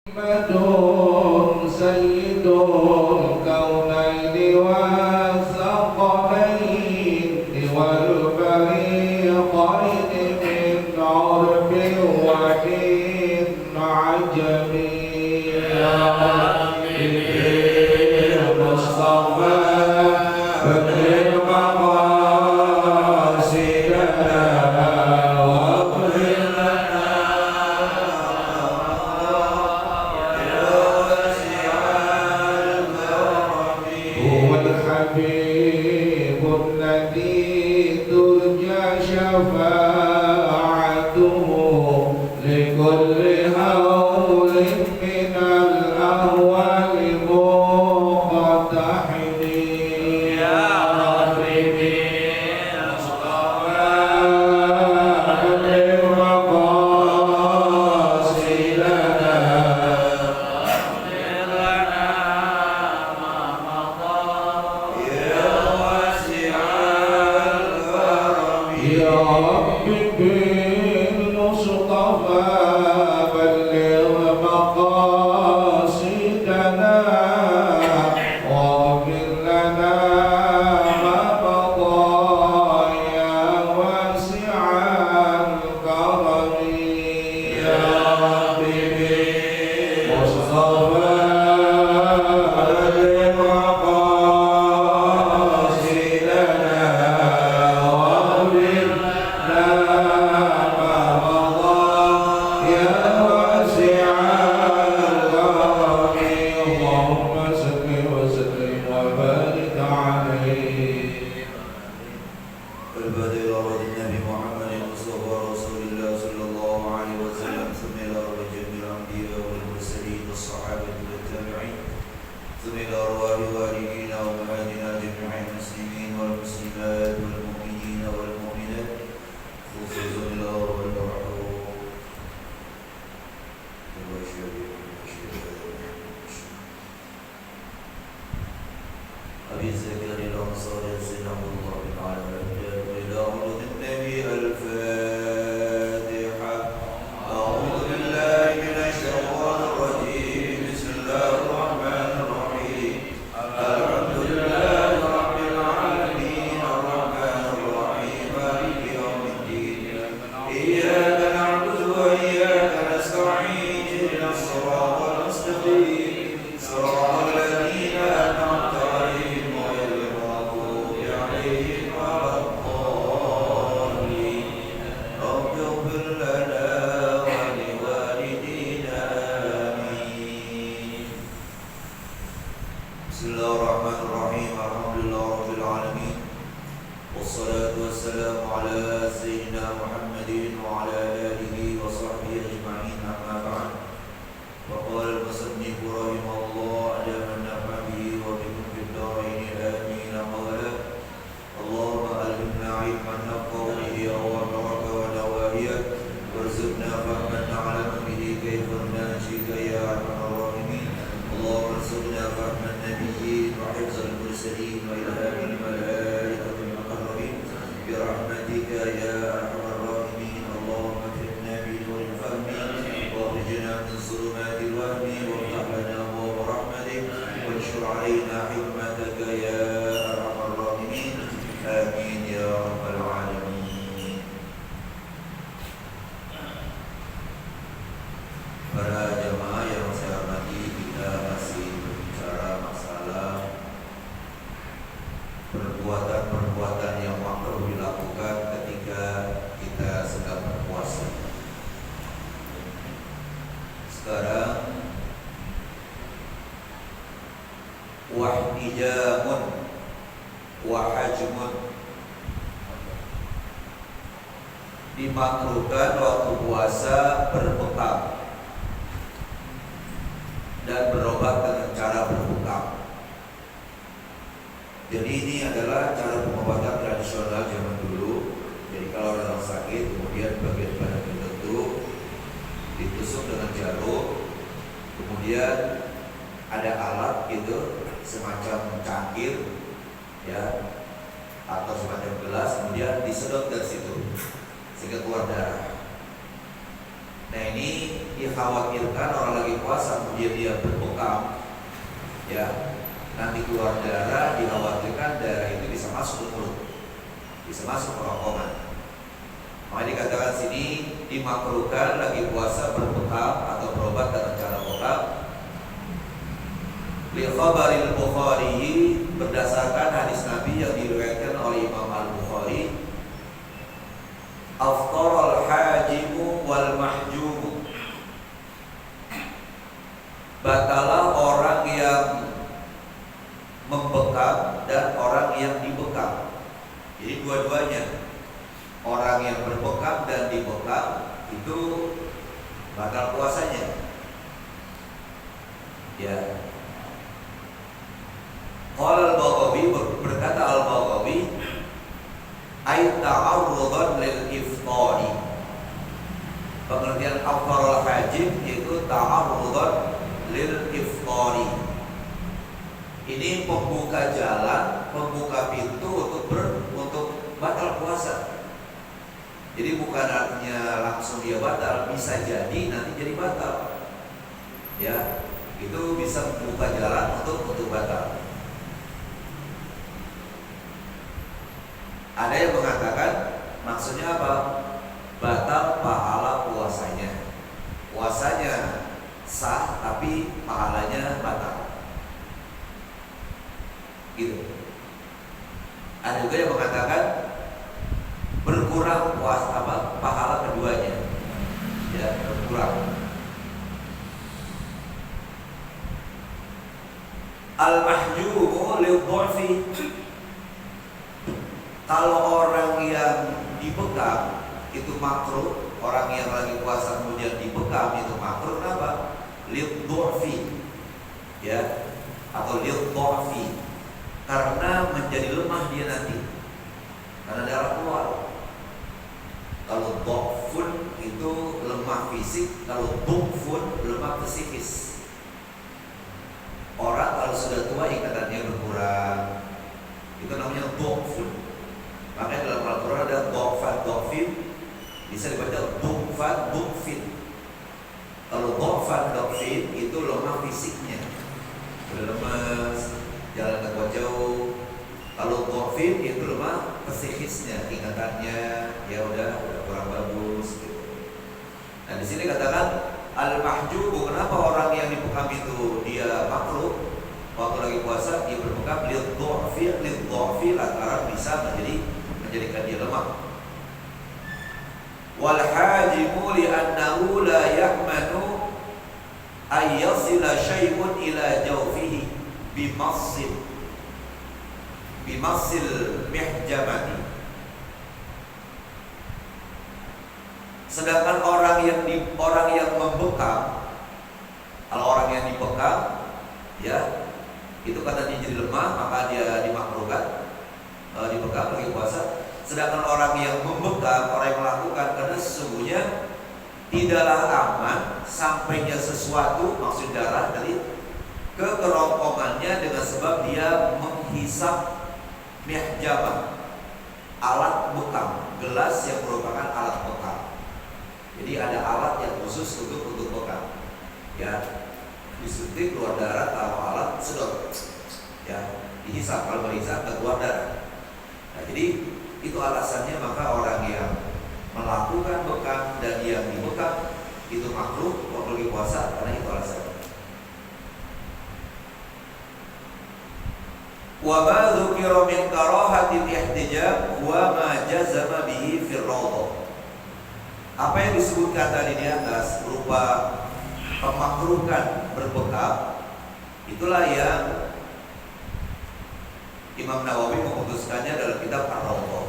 محمد سيد الكونين والثقلين والفريقين من عرب ومن عجم يا المصطفى بلغ مقاصدنا واغفر لنا هو الحبيب الذي ترجى شفاعته لكل هول من الأهوال مقتحم يا ربي بالمصطفى بلغ مقاصدنا يا رب بالمصطفى بلغ مقاصدنا واغفر لنا ما مضى يا واسع الكرم يا رب بالمصطفى بلغ مقاصدنا واغفر ثم إلى أرواح والدينا وأمهاتنا جميع المسلمين والمسلمات والمؤمنين والمؤمنات خصوصا إلى أرواح المرحوم أبي زكريا الأنصاري سيدنا الله تعالى وإلى أرض النبي الفاتحة أعوذ بالله من الشيطان الرجيم بسم الله الرحمن الرحيم الحمد لله رب العالمين الرحمن الرحيم مالك يوم الدين إياك نعبد وإياك نستعين اهدنا الصراط المستقيم صراط الذين أنعمت عليهم غير المغضوب عليهم ولا الضالين رب اغفر لنا ولوالدينا آمين بسم الله الرحمن الرحيم الحمد لله رب العالمين والصلاة والسلام على سيدنا محمد وعلى آله وصحبه أجمعين أما بعد وقال المصنف رحمه الله أدام النفع به وبكم في الدارين آمين قولا اللهم ألهمنا علما نفقه به أوامرك ونواهيك وارزقنا فهما نعلم به كيف نناجيك يا أرحم الراحمين اللهم ارزقنا فهم النبيين وحفظ المرسلين وإلهام الملائكة المقربين برحمتك يا أرحم الراحمين اللهم اكرمنا بنور الفهم واخرجنا من ظلمات الوهم وافتح لنا أبواب رحمتك وانشر علينا حكمتك يا أرحم الراحمين آمين يا رب العالمين. Para jamaah yang saya hormati, kita masih berbicara masalah perbuatan-perbuatan yang makruh dilakukan ketika kita sedang berpuasa. Sekarang wahtijamun wahajmun dimakruhkan waktu puasa berbekam dan berobat dengan cara berbekam. Jadi ini adalah cara pengobatan tradisional zaman dulu. Jadi kalau orang sakit, kemudian bagian badan tertentu ditusuk dengan jarum, kemudian ada alat gitu, semacam cangkir, ya, atau semacam gelas, kemudian disedot dari situ sehingga keluar darah. Nah ini dikhawatirkan orang lagi puasa kemudian dia berbekam, ya, nanti keluar darah, dikhawatirkan darah itu bisa masuk ke mulut, bisa masuk ke kerongkongan. Maka dikatakan sini dimakruhkan lagi puasa berbekam atau berobat dengan cara bekam. Li khabaril Bukhari, berdasarkan hadis Nabi yang diriwayatkan oleh Imam Al-Bukhari, aftaral hajimu wal mahjumu, batalah orang yang membekam dan orang yang dibekam. Jadi dua-duanya, orang yang berbekam dan dibekam itu batal puasanya. Ya. Qala al-Baghawi, berkata al-Baghawi, ay ta'arrudan lil iftari. Pengertian aftarul hajim yaitu ta'arrudan lil iftari. Ini pembuka jalan, pembuka pintu untuk batal puasa. Jadi bukan artinya langsung dia batal, bisa jadi nanti jadi batal. Ya, itu bisa membuka jalan untuk batal. Ada yang mengatakan maksudnya apa? Batal pahala puasanya. Puasanya sah tapi pahalanya batal. Gitu. Ada juga yang mengatakan berkurang pahala keduanya, ya, berkurang. Al-mahjumu lil-dha'fi, kalau orang yang dibekam itu makruh, orang yang lagi puasa kemudian dibekam itu makruh. Kenapa? Lil-dha'fi, ya, atau lil-dha'fi, karena menjadi lemah dia nanti, karena darah keluar. Kalau dha'fun itu lemah fisik, kalau dha'fun lemah psikis. Orang kalau sudah tua ikatannya berkurang, itu namanya dha'fun. Makanya dalam Al-Quran ada dha'fan, dha'fin, bisa dibaca dha'fan, dha'fin. Kalau dha'fan, dha'fin itu lemah fisiknya, sudah lemas, jalan ke jauh. Kalau dha'fin itu lemah psikisnya, ingatannya ya udah kurang bagus gitu. Nah di sini katakan al-mahjubu, kenapa orang yang dibekam itu dia makruh? Waktu lagi puasa dia berbekam lid-dha'fi lantaran bisa menjadikan dia lemah. Wal hajimu li'annahu la ya'manu ay yasila syai'un ila jawfihi bimassil mihjamati. Sedangkan orang yang membekam, kalau orang yang dibekam, ya, itu katanya jadi lemah, maka dia dimakruhkan dibekam lagi puasa. Sedangkan orang yang membekam, orang yang melakukan, karena sesungguhnya tidaklah aman sampainya sesuatu, maksud darah tadi, ke kerongkongannya dengan sebab dia menghisap mihjamah, alat bekam, gelas yang merupakan alat bekam. Jadi ada alat yang khusus untuk bekam, ya, disuntik keluar darah, taruh alat, sedot, ya, dihisap, kalau berhisap keluar darah. Nah, jadi itu alasannya maka orang yang melakukan bekam dan yang dibekam itu makruh waktu lagi puasa, karena itu alasannya. Wa ma dzukira min karahatil ihtijab wa ma jazama bihi fil rawdah. Apa yang disebutkan tadi di atas berupa pemakruhan berbekam, itulah yang Imam Nawawi memutuskannya dalam kitab Ar-Rawdah.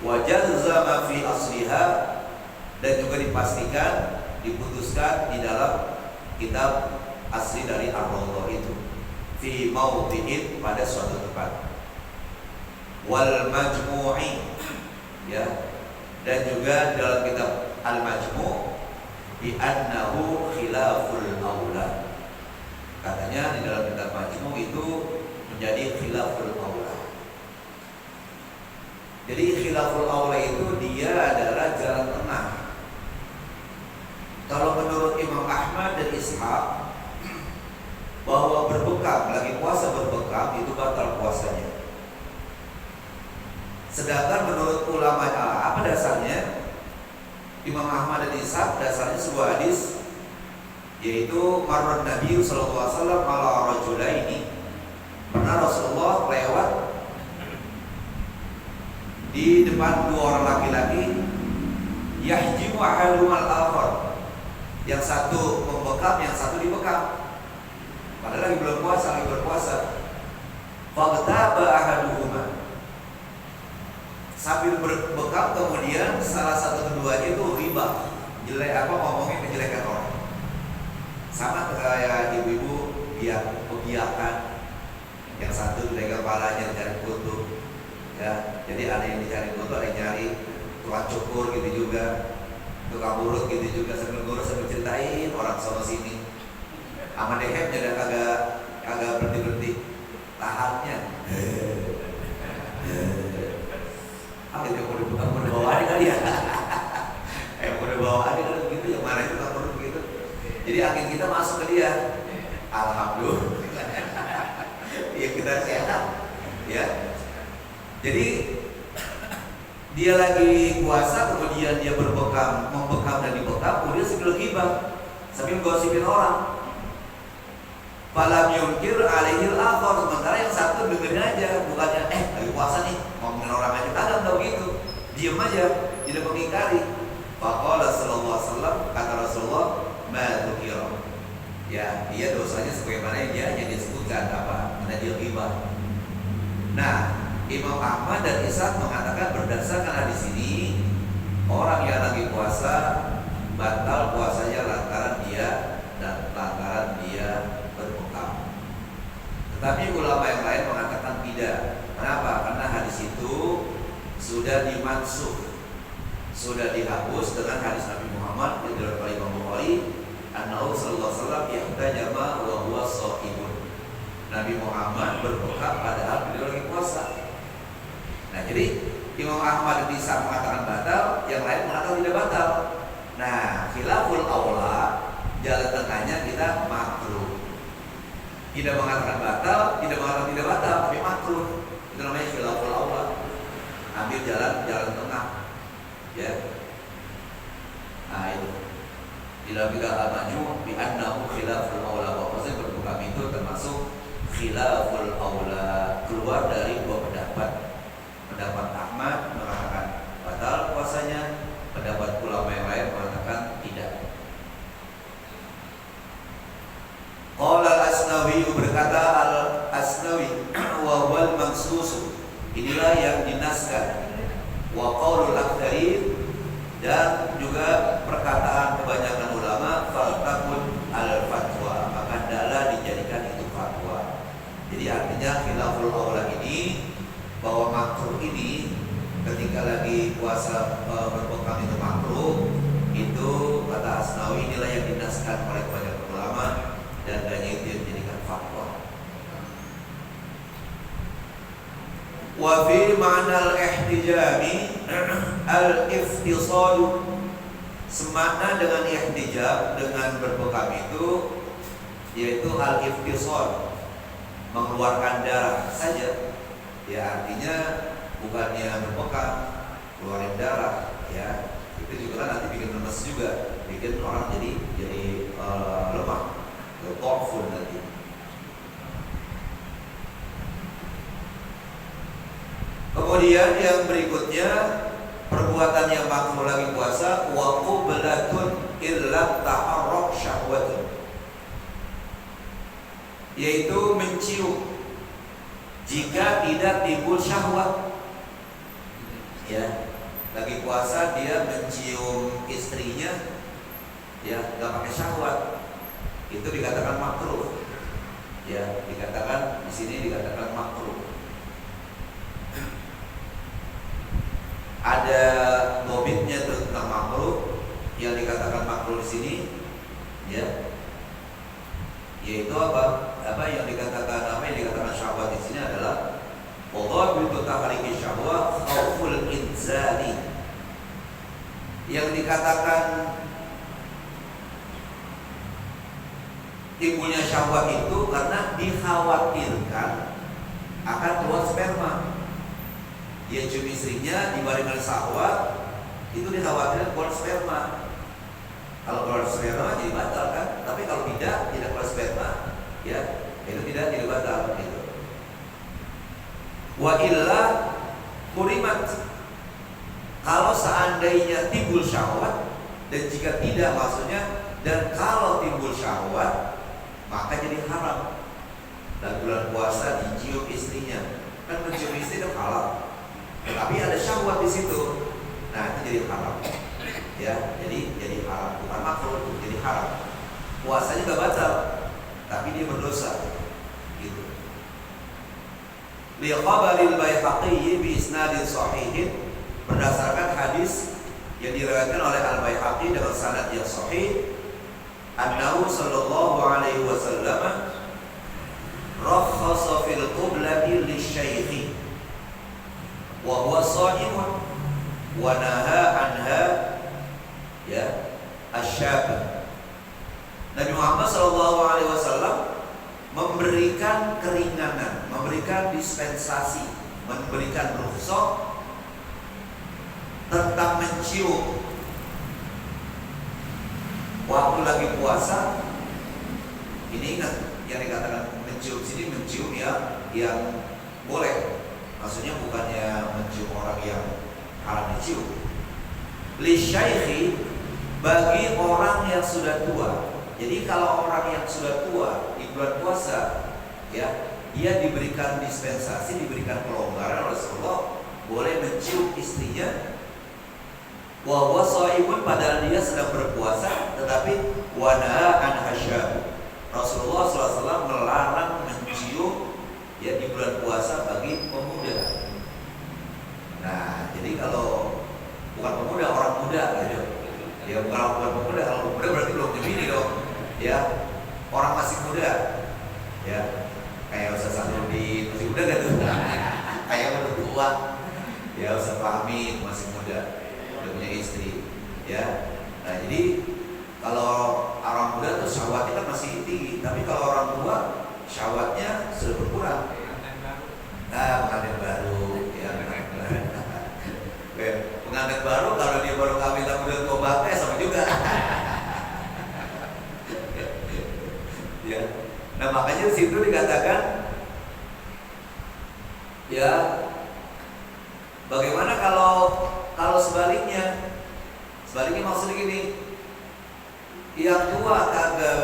Wa jazama fi asliha, dan juga dipastikan, diputuskan di dalam kitab asli dari Ar-Rawdah itu, fi mawdi'in, pada suatu tempat. Wal majmu'i, ya, dan juga dalam kitab Al-Majmu' bi annahu khilaful aula. Katanya di dalam kitab Majmu' itu menjadi khilaful aula. Jadi khilaful aula itu dia adalah jalan tengah. Kalau menurut Imam Ahmad dan Ishaq, berbekam, lagi puasa berbekam itu batal puasanya. Sedangkan menurut ulama apa dasarnya? Imam Ahmad dan Ishaq dasarnya sebuah hadis, yaitu marran Nabi sallallahu alaihi wasallam ala rajulaini. Pernah Rasulullah lewat di depan dua orang laki-laki, yahjimu ahaduhumal akhar. Yang satu membekam, yang satu dibekam. Padahal lagi belum puasa, lagi berpuasa. Faghtaba ahaduhuma. Sambil berbekam kemudian salah satu keduanya itu riba, ngomongin kejelekan orang. Sama kayak ibu-ibu pegiakan, yang satu dipegang kepalanya cari kutu, ya. Jadi ada yang dicari kutu, ada yang nyari tukang cukur gitu juga, tukang urut gitu juga, sambil ngurus sambil ceritain orang sono sini. Aman dehem jadi agak berhenti tahannya. Dia mau dibawa aja kali ya. Mau dibawa aja kan begitu, yang mana itu tak perlu begitu. Jadi angin kita masuk ke dia. Alhamdulillah. Ya kita sehat, ya. Jadi dia lagi puasa, kemudian dia membekam dan dibekam, kemudian sambil ghibah, sambil gosipin orang. Falam yunkir alaihil akhar, sementara yang satu dengerin aja, bukannya lagi puasa nih, ngomongin orang aja, kadang tau gitu, diem aja, tidak mengingkari. Faqala sallallahu alaihi wasallam, kata Rasulullah, ma dzukira. Ya, dia dosanya sebagaimana yang dia hanya disebutkan karena dia ghibah. Nah, Imam Ahmad dan Ishaq mengatakan berdasarkan hadis ini, orang yang lagi puasa batal puasanya lantaran dia berbekam. Tetapi ulama yang lain mengatakan tidak. Kenapa? Karena hadis itu sudah dimansukh, sudah dihapus dengan hadis Nabi Muhammad yang diriwayatkan oleh Imam Bukhari, annahu sallallahu alaihi wasallam yahtajama wa huwa shaimun. Nabi Muhammad berbekam padahal beliau lagi puasa. Nah, jadi Imam Ahmad bisa mengatakan batal, yang lain mengatakan tidak batal. Nah, khilaful aula, jalan tengahnya kita makruh. Tidak mengatakan batal, tidak mengatakan tidak batal, tapi makruh. Itu namanya khilaful aula. Ambil jalan tengah. Ya. Nah, itu. Bila al-majmu' bi annahu khilaful aula. Maksudnya berbekam itu termasuk khilaful aula, keluar dari dua pendapat. Pendapat Ahmad mengatakan batal puasanya, pendapat ulama yang lain mengatakan tidak. Qala al-Asnawi, berkata al-Asnawi, wa wal mansus, inilah yang dinaskan. Wa qaulul aktsari, dan juga perkataan kebanyakan ulama, faltakun al-fatwa, maka hendaklah dijadikan itu fatwa. Jadi artinya khilaful aula ini, bahwa makruh ini ketika lagi puasa berbekam itu makruh, itu kata Asnawi inilah yang dinaskan oleh banyak ulama, dan hanya itu yang dijadikan fatwa. Wa fi ma'na al-ihtijami al-iftisal, semakna dengan ihtijab, dengan berbekam itu, yaitu al-iftisal, mengeluarkan darah saja. Ya, artinya bukannya berbekam keluarin darah, ya. Itu juga kan nanti bikin lemes juga, bikin orang jadi lemah, dhafun nanti. Kemudian yang berikutnya, perbuatan yang makruh lagi puasa, wa qublatun illa ta'arraq syahwatun, yaitu mencium jika tidak timbul syahwat. Ya, lagi puasa dia mencium istrinya, ya, nggak pakai syahwat, itu dikatakan makruh. Ya, dikatakan di sini dikatakan makruh. Ada dobitnya tentang makruh, yang dikatakan makruh di sini, ya, yaitu apa yang dikatakan syahwat di sini adalah dhabitu tahriki syahwat khauful inzali. Yang dikatakan timbulnya syahwat itu karena dikhawatirkan akan keluar sperma. Dia cium istrinya dibarengan syahwat, itu dikhawatirkan keluar sperma. Kalau keluar sperma jadi batal kan? Tapi kalau tidak keluar sperma, ya itu tidak batal gitu. Wa illa kurimat. Kalau seandainya timbul syahwat, dan jika tidak maksudnya, dan kalau timbul syahwat maka jadi haram. Dan bulan puasa dicium istrinya, kan mencium istri itu halal, tetapi ada syahwat di situ, nah itu jadi haram. Ya, jadi haram, bukan makruh, jadi haram. Puasanya gak batal, tapi dia berdosa. Gitu. Li khabaril Baihaqi bi isnadin sahihin, berdasarkan hadis yang diriwayatkan oleh Al-Baihaqi dengan sanad yang sahih, annahu sallallahu alaihi wasallam rakhasa fil qiblati lisyaikhi wa huwa sha'imun wa naha anha ya asyab. Nabi Muhammad sallallahu alaihi wasallam memberikan keringanan, memberikan dispensasi, memberikan rukhsah tentang mencium waktu lagi puasa. Ini ingat yang dikatakan mencium sini, mencium yang boleh, maksudnya bukannya mencium orang yang haram dicium. Li syaikhi, bagi orang yang sudah tua. Jadi kalau orang yang sudah tua di bulan puasa, ya dia diberikan dispensasi, diberikan kelonggaran oleh Rasulullah, boleh mencium istrinya. Wa huwa shaimun, padahal dia sedang berpuasa, tetapi wa naha an hasyab. Rasulullah SAW melarang mencium ya di bulan puasa bagi pemuda. Nah, jadi kalau bukan pemuda, orang muda gitu. Ya bukan pemuda, kalau pemuda berarti belum dimini dong. Ya, orang masih muda. Ya, kayak Ustaz Sanuddin masih muda kan tuh. Kayak udah tua. Ya, Ustaz Fahmi masih muda, udah punya istri. Ya. Nah, jadi kalau orang muda tuh syahwatnya kan masih tinggi, tapi kalau orang tua syahwatnya sudah berkurang. Nah, pengantin baru, ya pengantin baru kalau dia baru kawin tapi udah tua banget sama juga. Ya. Nah, makanya di situ dikatakan ya bagaimana kalau sebaliknya? Sebaliknya maksudnya gini, yang tua kagak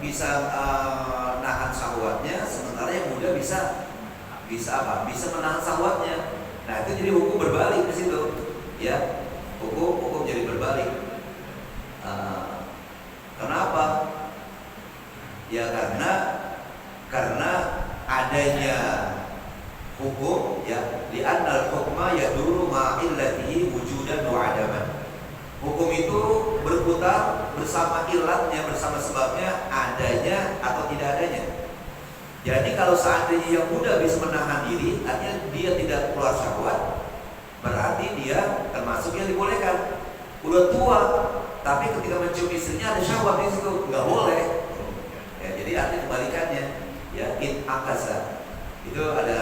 bisa nahan syahwatnya, sementara yang muda bisa apa? Bisa menahan syahwatnya. Nah, itu jadi hukum berbalik di situ. Ya, hukum jadi berbalik. Kenapa? Ya karena adanya hukum ya di annal hukma yaduru ma'illatihi wujudan wa adaman. Hukum itu berputar bersama ilatnya, bersama sebabnya, adanya atau tidak adanya. Jadi kalau seandainya yang muda bisa menahan diri, artinya dia tidak keluar syahwat, berarti dia termasuk yang dibolehkan. Udah tua, tapi ketika mencium istrinya ada syahwat di situ, nggak boleh. Ya, jadi artinya kebalikannya. Ya, in akasa. Itu ada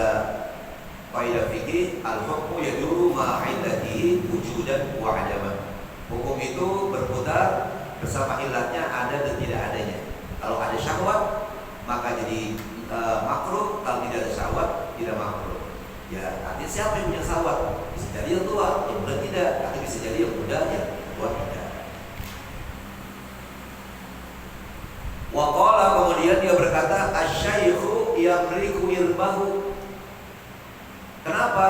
kaidah fikih, al-hukmu yaduru ma'illatihi wujudan wa adaman. Hukum itu berputar bersama ilatnya, ada dan tidak adanya. Kalau ada syahwat maka jadi makruh, kalau tidak ada syahwat tidak makruh. Ya, artinya siapa yang punya syahwat? Bisa jadi yang tua, yang muda tidak. Atau bisa jadi yang muda, yang tua tidak. Waqala, kemudian dia berkata, asyaikhu yamliku irbahu. Kenapa?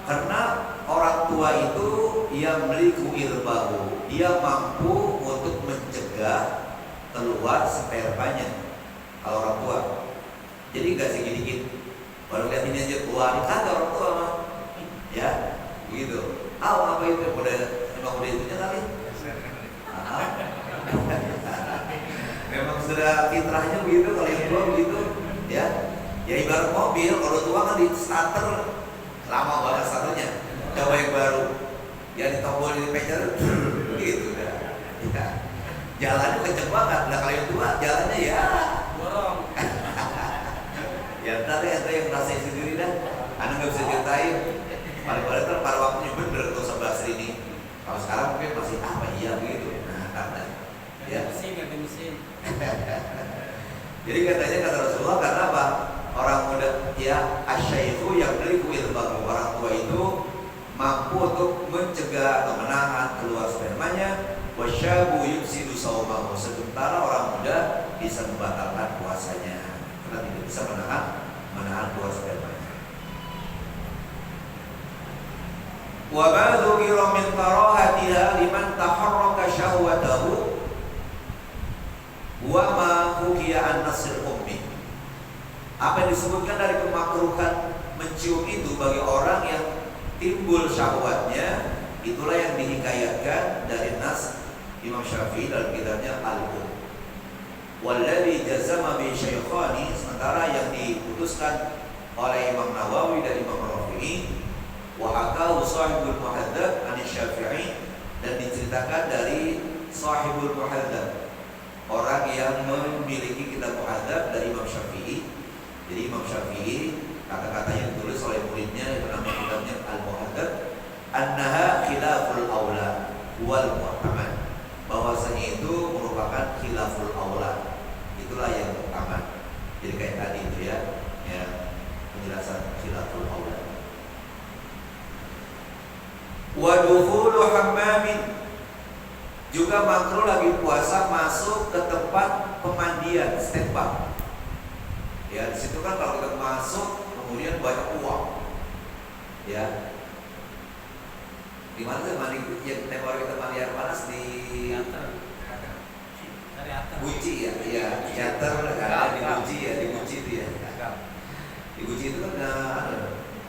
Karena orang tua itu yamliku irbahu, dia mampu untuk mencegah keluar spermanya. Kalau orang tua, jadi nggak sedikit-sedikit. Baru lihat ini aja keluar, kagak orang tua mah, ya, begitu. Apa itu? Emang udah itunya kali? Memang sudah fitrahnya begitu. Kalau yang tua begitu, ya. Ya ibarat mobil, kalau tua kan di starter lama banget starternya. Coba yang baru, ya ditombol di pencet, gitu dah. Ya. Jalannya kenceng banget. Nah kalau yang tua jalannya ya paling pada waktunya bener tuh sebelah ini. Kalau sekarang mungkin masih apa iya begitu. Nah, karena ya. Ganti mesin. Jadi katanya kata Rasulullah, karena apa? Orang muda ya asyaikhu yang beliku ilbahu, orang tua itu mampu untuk mencegah atau menahan keluar spermanya. Wasyabu yufsidu saumahu, sementara orang muda bisa membatalkan puasanya karena tidak bisa menahan keluar spermanya. Wa ma dzukira min karahatiha liman taharraka syahwatahu wa ma hukiya an nasr ummi. Apa yang disebutkan dari kemakruhan mencium itu bagi orang yang timbul syahwatnya, itulah yang dihikayatkan dari nas Imam Syafi'i dalam kitabnya Al-Um. Walladzi jazama bi syaikhani, sementara yang diputuskan oleh Imam Nawawi dan Imam Rafi'i, wa hakahu sahibul muhadzab an Syafi'i, dan diceritakan dari sahibul muhadzab, orang yang memiliki kitab muhadzab dari Imam Syafi'i. Jadi Imam Syafi'i kata-katanya ditulis oleh muridnya yang namanya kitabnya Al-Muhadzab, annaha khilaful aula wal mu'tamad, bahwasanya itu merupakan khilaful aula, itulah yang utama. Jadi kayak tadi itu ya penjelasan khilaful aula. Wa dukhulu hammamin, juga makruh lagi puasa masuk ke tempat pemandian, stempel. Ya, di situ kan kalau kita masuk kemudian banyak uang. Ya. Di mana sih mandi yang tempat kita mandi air panas di Guci ya? Iya, Yater ada di Guci ya, di Guci itu ya. Di Guci itu kan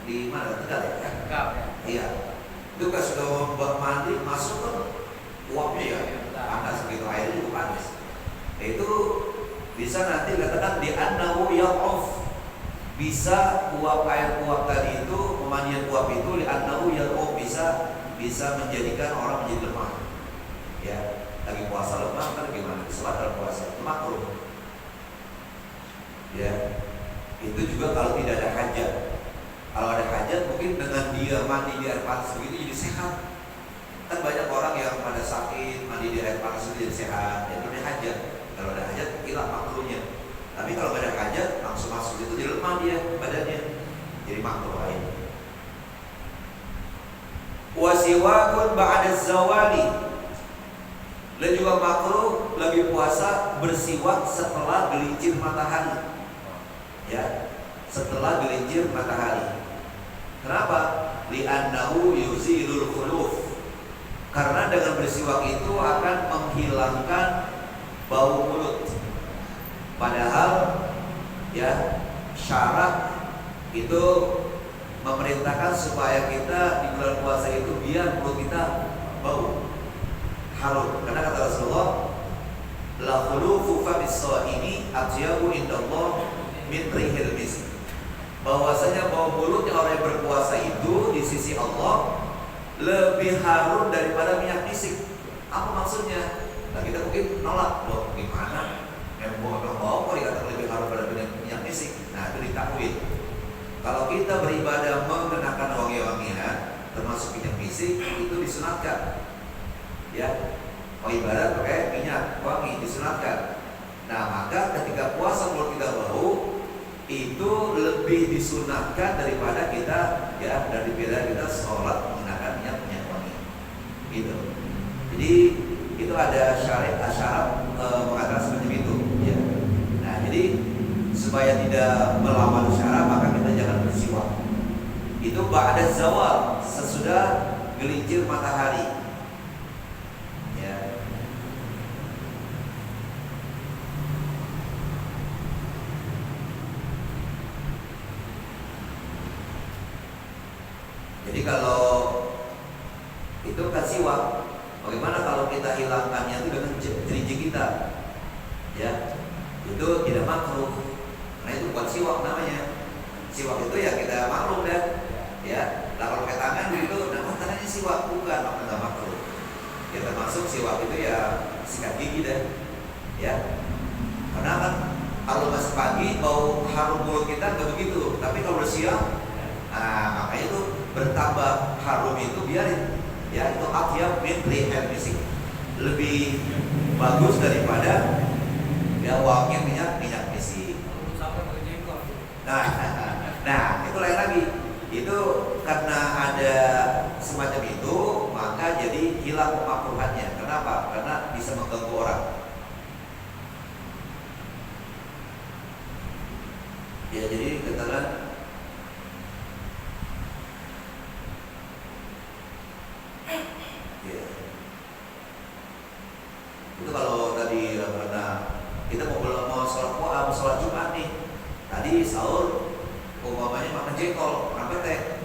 di mana? Tegal ya? Iya. Itu kan sudah buat mandi masuk kan uapnya ya panas begitu, airnya juga panas. Itu bisa nanti katakan di annahu yaquf, bisa air uap tadi itu, pemandian uap itu di annahu yaquf, bisa menjadikan orang menjadi lemah. Ya, lagi puasa lemah kan gimana? Sholat dalam puasa itu makruh. Ya, itu juga kalau tidak ada hajat. Kalau ada hajat mungkin dengan dia mandi di air panas begitu jadi sehat. Kan banyak orang yang pada sakit mandi di air panas itu jadi sehat. Itu namanya hajat. Kalau ada hajat hilang makruhnya. Tapi kalau tidak ada hajat langsung masuk itu jadi lemah dia badannya. Jadi makruh lain. Wasiwakun ba'da zawali, dan juga makruh lagi puasa bersiwak setelah gelincir matahari. Ya, setelah gelincir matahari. Kenapa? Li'annahu yuzilul khuluf, karena dengan bersiwak itu akan menghilangkan bau mulut. Padahal ya syarat itu memerintahkan supaya kita di bulan puasa itu biar mulut kita bau, harum. Karena kata Rasulullah, la khulufu famis shaimi atyabu indallah min rihil misk, bahwasanya bau mulutnya orang yang berpuasa itu di sisi Allah lebih harum daripada minyak misik. Apa maksudnya? Nah, kita mungkin nolak, loh gimana? Yang bau kok dikatakan lebih harum daripada minyak misik? Nah, itu ditakwil. Kalau kita beribadah mengenakan wangi-wangian termasuk minyak misik, itu disunatkan. Ya, mau ibadah pakai minyak wangi disunatkan. Nah, maka ketika puasa mulut kita bau, itu lebih disunatkan daripada kita ya daripada kita sholat menggunakan minyak wangi. Gitu. Jadi itu ada syarat mengatakan seperti itu. Ya. Nah, jadi supaya tidak melawan syarat maka kita jangan bersiwak. Itu ba'da zawal, sesudah gelincir matahari. Ya. Jadi kalau itu kan siwak, bagaimana kalau kita hilangkannya itu dengan jeriji kita? Ya, itu tidak makruh. Karena itu bukan siwak namanya. Siwak itu ya kita maklum deh. Ya, nah kalau pakai tangan gitu, nama tangannya siwak bukan, maka nggak makruh. Ya termasuk siwak itu ya sikat gigi deh. Ya, karena kan kalau masih pagi bau harum mulut kita nggak begitu, tapi kalau udah siang, nah makanya itu bertambah harum itu biarin, ya itu atyab min rihil misk, lebih bagus daripada ya wangi minyak misik. Nah itu lain lagi. Itu karena ada semacam itu, maka jadi hilang kemakruhannya. Kenapa? Karena bisa mengganggu orang. Ya jadi katakan ya. Itu kalau tadi karena kita mau sholat Jumat nih. Tadi sahur umpamanya makan jengkol, makan petek.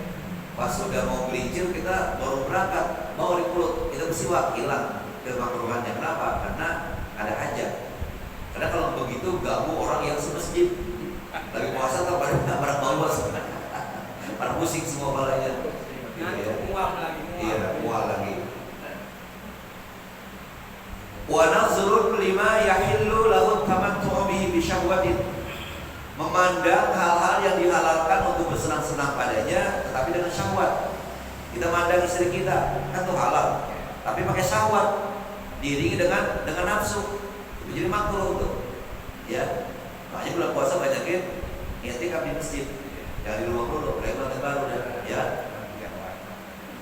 Pas sudah mau gelincir kita baru berangkat, mau di mulut, kita bersiwak, hilang kemakruhannya. Kenapa? Karena ada hajat. Karena kalau begitu ganggu orang yang semasjid. Lagi puasa atau pada bau sebenarnya. Pada pusing semua balanya. Mual lagi. Iya, mual lagi. Wa nazrul lima yahillu lahu tamattu bihi bi syahwatin. Memandang hal-hal yang dihalalkan untuk bersenang-senang padanya, tetapi dengan syahwat. Kita mandang istri kita, kan itu halal, tapi pakai syahwat, diiringi dengan nafsu, itu jadi makruh tuh. Ya, makanya bulan puasa banyakin i'tikaf di masjid, jangan di rumah dulu, lebar baru ya.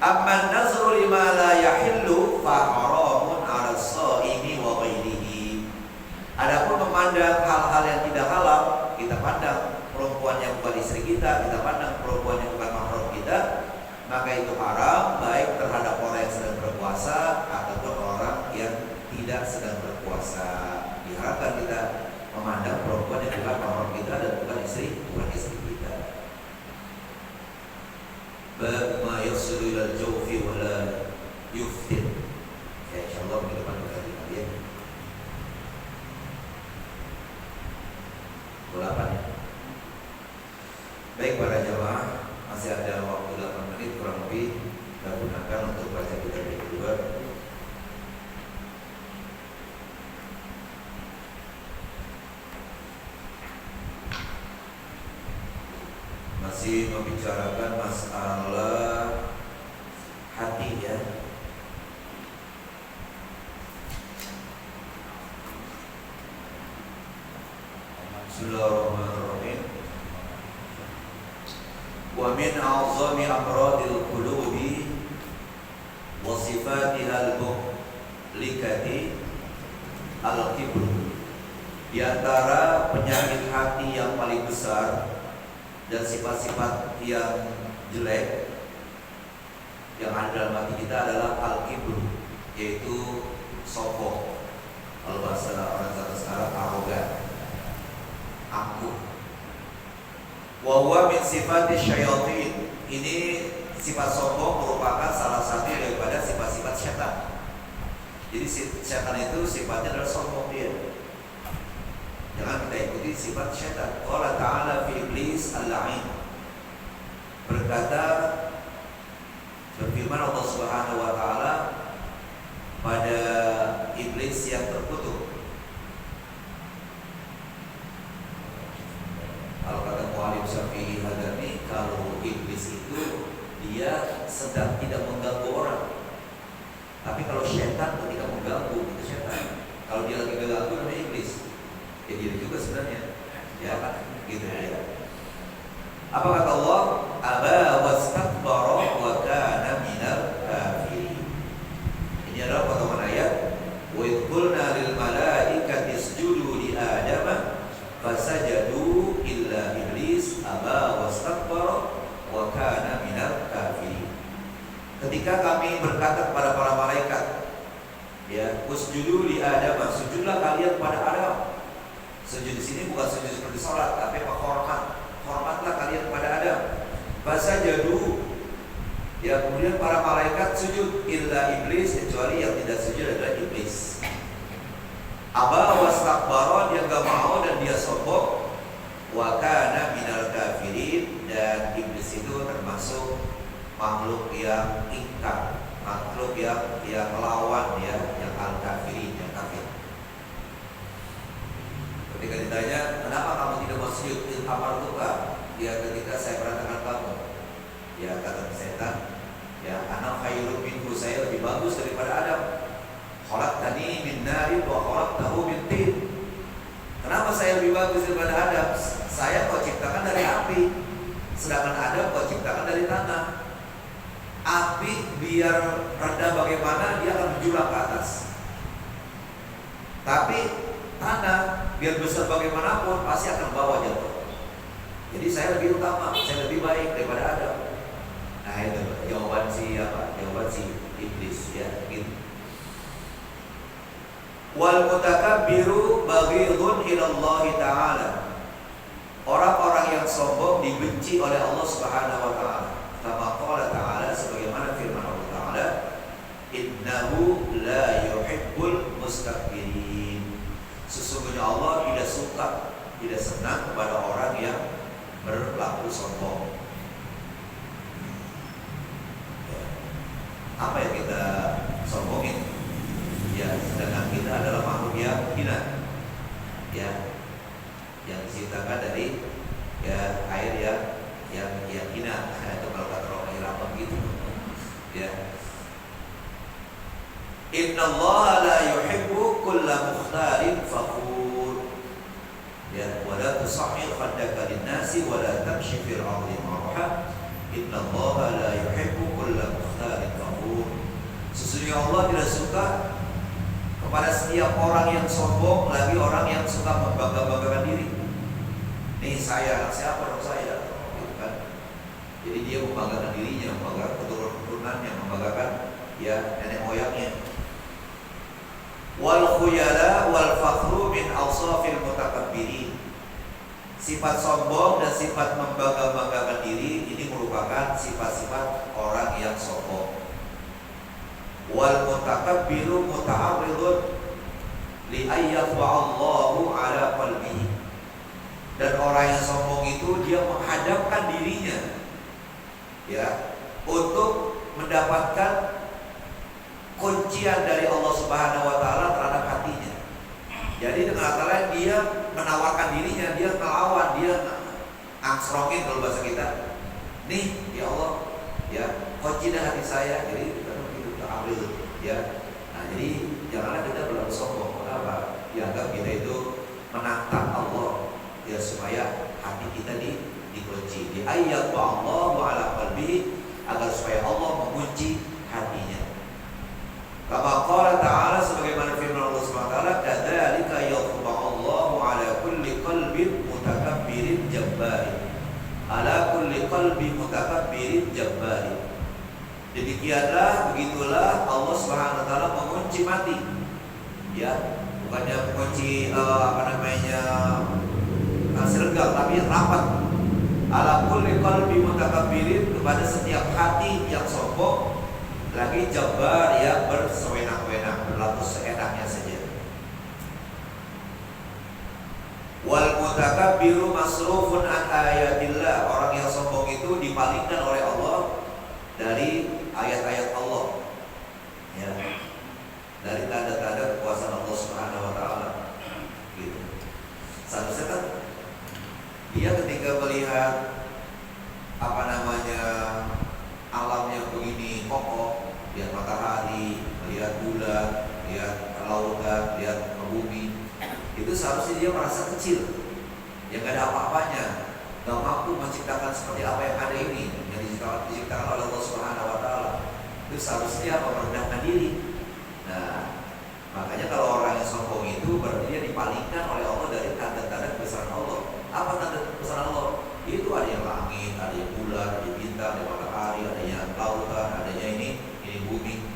Amman nazru lima la yahillu fa haramun 'ala shaimi wa ghairihi. Adapun memandang hal-hal yang tidak halal, kita pandang perempuan yang bukan istri kita pandang perempuan yang bukan mahram kita, maka itu haram baik terhadap orang yang sedang berpuasa ataupun orang yang tidak sedang berpuasa. Diharapkan kita memandang perempuan yang bukan mahram kita dan bukan istri kita. Bab ma yasilu ilal jawfi wa la yuftin. Ya insyaallah minggu depan kita lihat ya. 8. Baik para jamaah, masih ada waktu 8 menit kurang lebih kita gunakan untuk baca kitab yang kedua. Masih membicarakan masalah hati ya. Bismillahirrahmanirrahim. Wa min a'zami amradil qulubi wa sifatihal muhlikati al-kibr. Di antara penyakit hati yang paling besar dan sifat-sifat yang jelek yang ada dalam hati kita adalah al-kibr, yaitu sombong. Kalau bahasa orang sekarang arogan, angkuh. Wa huwa min sifati syayatin. Ini sifat sombong merupakan salah satu daripada sifat-sifat setan. Jadi setan itu sifatnya adalah sombong dia. Jangan kita ikuti sifat setan. Allah Ta'ala fi iblis al-la'in. Berfirman Allah Subhanahu wa taala pada iblis yang terkutuk. Kalau kata Mu'alim Syafi'i Hadami, kalau iblis itu dia sedang tidak mengganggu orang. Tapi kalau setan ketika mengganggu itu setan. Kalau dia lagi mengganggu namanya iblis. Ya dia juga sebenarnya. Ya, gitu ya. Apa kata Allah? Aba wastakbara wa kana minal kafirin. Ini adalah potongan ayat. Wa idh qulna lil malaikati isjudu li Adama fasajadu illa iblis aba wastakbara wa kana minal kafirin. Ketika kami berkata kepada para malaikat, ya, usjudu li Adam, sujudlah kalian pada Adam. Sujud di sini bukan sujud seperti sholat, tapi hormatlah kalian kepada Adam. Fasajadu, ya, kemudian para malaikat sujud illa iblis, kecuali yang tidak sujud adalah iblis. Aba wastakbara, dia enggak mau dan dia sombong. Wa kana minal kafirin, dan iblis itu termasuk makhluk yang ingkar, makhluk yang melawan, ya, yang al-kafirin, yang kafir. Ketika ditanya, kenapa kamu tidak mau sujud? Amartuka, ya, ketika saya perhatikan kamu, Ya kata setan, ya ana khairun minhu, saya lebih bagus daripada Adam. Khalaqtani min narin wa khalaqtahu min tin. Kenapa saya lebih bagus daripada Adam? Saya kau ciptakan dari api, sedangkan Adam kau ciptakan dari tanah. Api biar rendah bagaimana dia akan menjulang ke atas. Tapi tanah biar besar bagaimanapun pasti akan bawa jatuh. Jadi saya lebih utama, saya lebih baik daripada Adam. Nah itu jawaban si iblis ya gitu. Wal mutakabbiru baghidun ila Allah taala. Orang-orang yang sombong dibenci oleh Allah Subhanahu wa taala. Kama qala ta'ala, sebagaimana firman Allah Ta'ala, innahu la yuhibbul mustakbirin. Sesungguhnya Allah tidak suka, tidak senang kepada orang yang berlaku sombong. Apa yang kita sombongin? Ya, sedangkan kita adalah makhluk yang hina. Ya, yang diciptakan dari ya air yang hina. Itu kalau kata orang Irama gitu. Ya. Innallaha la yuhibbu kulla mukhtalin fakhur. Ya, wa la tusahhir khaddaka lin-nasi wa la tamshi fil ardi marha. Innallaha la yuhibbu kulla mukhtalin fakhur. Sesungguhnya Allah tidak suka kepada setiap orang yang sombong, lagi orang yang suka membangga-banggakan diri. Nih saya, anak siapa dong saya? Gitu kan? Jadi dia membanggakan dirinya, membanggakan keturunan-keturunannya, membanggakan ya nenek moyangnya. Wal khuyala wal fakhru min awsafil mutakabbirin. Sifat sombong dan sifat membangga-banggakan diri ini merupakan sifat-sifat orang yang sombong. Wal mutakabbiru muta'arridun li ayyafa'allahu ala qalbihi. Dan orang yang sombong itu dia menghadapkan dirinya ya untuk mendapatkan kuncian dari Allah Subhanahu wa taala terhadap hatinya. Jadi dengan kata lain dia menawarkan dirinya, dia melawan, dia angsrongin kalau bahasa kita. Nih ya Allah, ya kunci dah hati saya. Jadi kita begitu ambil ya. Nah, jadi janganlah kita berlaku sombong. Kenapa? Dianggap kita itu menantang Allah ya supaya hati kita dikunci. Di ayat Allah ala qalbi, agar supaya Allah mengunci hatinya. Kama qala ta'ala, sebagaimana firman Allah Subhanahu wa taala, kadzalika yatba'allahu ala kulli qalbin mutakabbirin jabbarin. Ala kulli qalbi mutakabbirin jabbarin. Demikianlah, begitulah Allah Subhanahu wa taala mengunci mati. Ya, bukannya mengunci sergam, tapi rapat. Ala kulli qalbi mutakabbirin, kepada setiap hati yang sombong, lagi jabbar yang bersewenang-wenang, berlaku seenaknya saja. Wal mutakabbiru masrufun an ayatillah. Orang yang sombong itu dipalingkan oleh Allah dari ayat-ayat Allah, ya, dari tanda-tanda kekuasaan Allah Subhanahu wa taala. Gitu. Seharusnya kan dia ketika melihat alam yang begini kokoh, lihat matahari, lihat bulan, lihat lautan, lihat bumi, itu seharusnya dia merasa kecil, yang gak ada apa-apanya, gak mampu menciptakan seperti apa yang ada ini, yang diciptakan oleh Allah Subhanahu wa taala. Itu seharusnya merendahkan diri. Nah, makanya kalau orang yang sombong itu berarti dia dipalingkan oleh Allah dari tanda-tanda kebesaran Allah. Apa tanda kebesaran Allah? Itu ada yang langit, ada yang bulan, ada yang bintang, ada yang matahari, ada yang lautan, adanya ini bumi.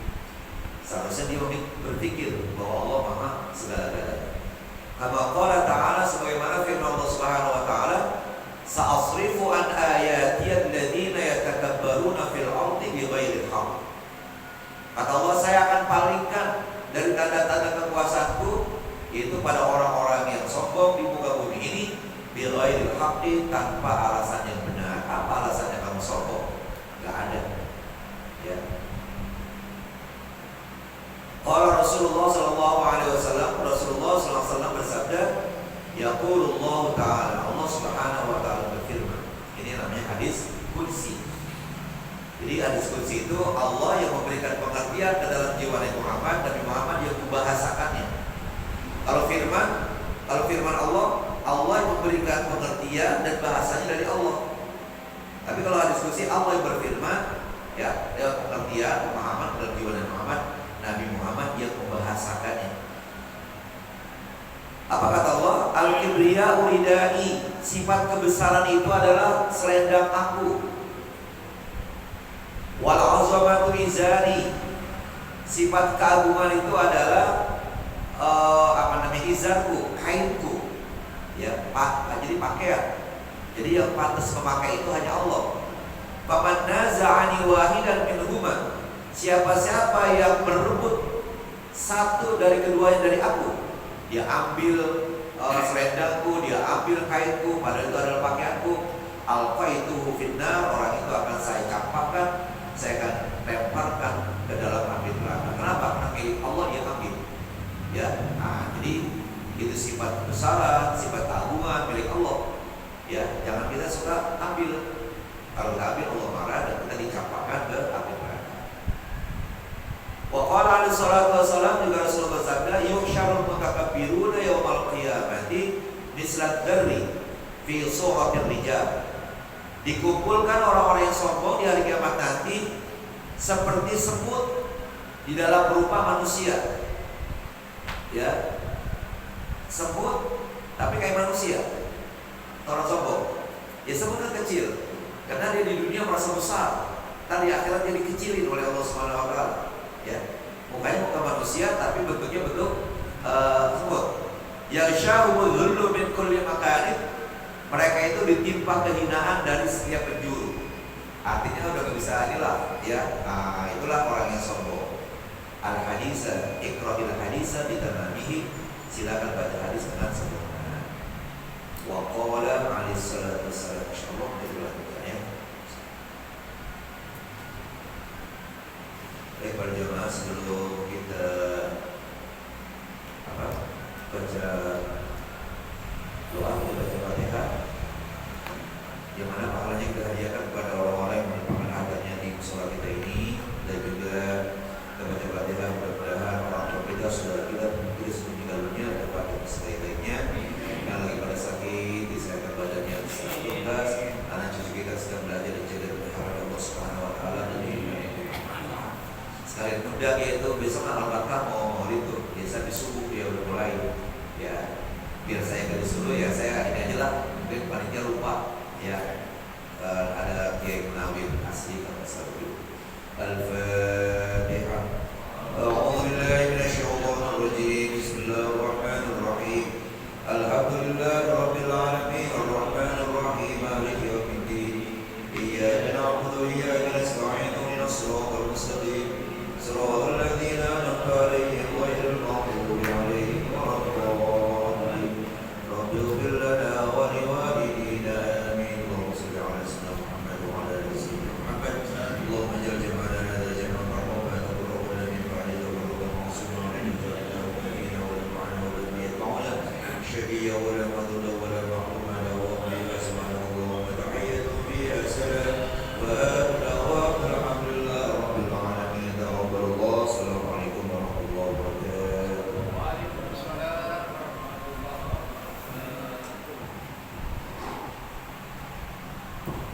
Seharusnya dia berpikir bahwa Allah Maha segala-galanya. Kama qala ta'ala, sebagaimana firman Allah Subhanahu wa taala, sa'asrifu an ayati alladziina yatakabbaruna fil ardi bighairi haqq. Kata Allah, saya akan palingkan dari tanda-tanda kekuasaanku itu pada orang-orang yang sombong di muka bumi ini bighairi haqqi, tanpa alasan yang benar. Apa alasannya kamu sombong? Enggak ada. Ya. Qala Rasulullah sallallahu alaihi wasallam, Rasulullah sallallahu alaihi wasallam bersabda, yaqulullahu ta'ala, Allah Subhanahu wa taala berfirman. Ini namanya hadis qudsi. Jadi hadis qudsi itu Allah yang memberikan pengertian ke dalam jiwa Nabi Muhammad yang membahasakannya. Kalau firman Allah yang memberikan pengertian dan bahasanya dari Allah. Tapi kalau hadis qudsi Allah yang berfirman, ya, lewat pengertian, pemahaman dalam jiwa Nabi Muhammad yang membahasakannya. Apa kata Allah? Al-kibriya uridai, sifat kebesaran itu adalah selendang aku. Wal azamatu izari, sifat keagungan itu adalah izarku, kainku. Ya, jadi pakaian. Jadi yang pantas memakai itu hanya Allah. Faman naza'ani wahidan minhuma, siapa-siapa yang merebut satu dari keduanya dari aku, dia ambil selendangku, dia ambil kainku, padahal itu adalah pakaianku, alqaituhu finnar, orang itu akan saya campakkan, saya akan lemparkan ke dalam api neraka. Kenapa? Karena milik Allah dia ambil. Ya, jadi itu sifat kebesaran, sifat keagungan milik Allah. Ya, jangan kita suka ambil. Kalau nggak ambil Allah marah dan kita dicampakkan ke api neraka. Wa qala alaihi salatu wassalam, juga Rasulullah bersabda, yuhsyarul mutakabbiruna yaumal qiyamati mislat darri fi suratir rijal. Dikumpulkan orang-orang yang sombong di hari kiamat nanti seperti semut di dalam rupa manusia. Ya, semut tapi kayak manusia. Orang sombong, ya semut kan kecil, karena dia di dunia merasa besar. Tadi akhirat dia dikecilin oleh Allah Subhanahu Wa Taala. Ya, mukanya muka manusia tapi bentuknya bentuk semut. Yaghshahumul dhullu min kulli makanin. Mereka itu ditimpa kehinaan dari setiap penjuru. Artinya udah gak bisa inilah, ya. Itulah orang yang sombong. Al-hadisa, iqra'il hadisa bitamamihi, silakan baca hadis dengan sempurna. Wa qala alaihi salatu wassalam, insyaallah itulah ya. Baik para jemaah, sebelum kita baca doa, kita baca Fatihah, yang mana pahalanya kita hadiahkan kepada orang-orang yang merupakan adanya di musola kita ini, dan juga kita baca Fatihah, mudah-mudahan orang tua kita, saudara kita, mungkin sebelum meninggal dunia dapat sebaik-baiknya, yang lagi pada sakit, disehatan badannya sedang tuntas, anak cucu kita sedang belajar dan jaga dan berharap Allah Subhanahu Wa Taala dan sekalian muda, yaitu besok Al-Barkah mau itu biasa di subuh dia udah mulai, ya. Biar saya gak disuruh, ya saya ini aja lah, mungkin panitia lupa, ya. Ada Kiai Munawir asli kalau satu. Al-Fatihah. A'udzubillahi minasyaitonir rajim. Bismillahirrahmanirrahim. Alhamdulillahirabbil alamin, arrahmanir rahim, maliki yaumiddin. Iyyaka na'budu wa iyyaka nasta'in, ihdinas siratal mustaqim, siratal ladzina an'amta 'alaihim